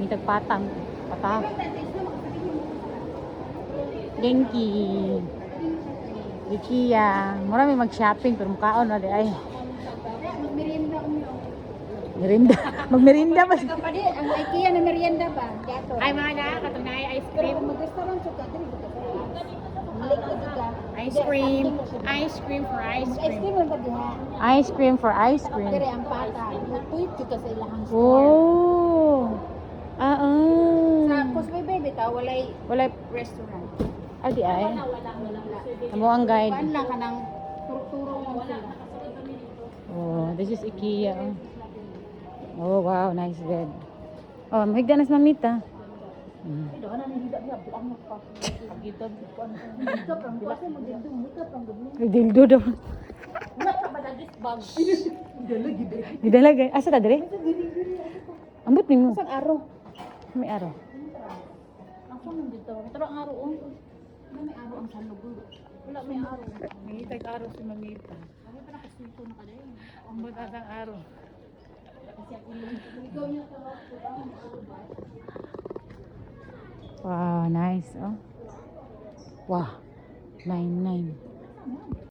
May tagpatang. Pata. Genki. IKEA. Marami mag-shopping pero mukhaon na di ay. Merienda. Magmerienda ba? Kapadi, ang IKEA na merienda ba? Gato. Ay mga na, katunay ice cream. Pero mag-restaurant siya ka, dili ka. Ice cream. Ice cream for ice Ice cream. cream lang diha. Ice cream for ice cream. Dire ang pata. Mutuit ka sa ilahang store. Oh. Ah, Sa Cosby Baby ta walay wala. restaurant. Adi ay. Amo ang guide. Kuan lang kanang turo mo sila. Oh, this is IKEA. Oh, wow, nice bed. Oh, mahigda na sa mamita. Ay, dildo daw. Gidalagay. Asa ta dire? Ambot ni mo. Sa aro. May araw. Ako nang dito. Pero ang aro on. May aro ang salubog. Wala may aro. May tag araw si mamita. Ako pa nakasulto na kada yun. Ambot asang araw. Kasi ako ikaw niya tawag ko. Wow, nice. Oh. Wow. 9-9.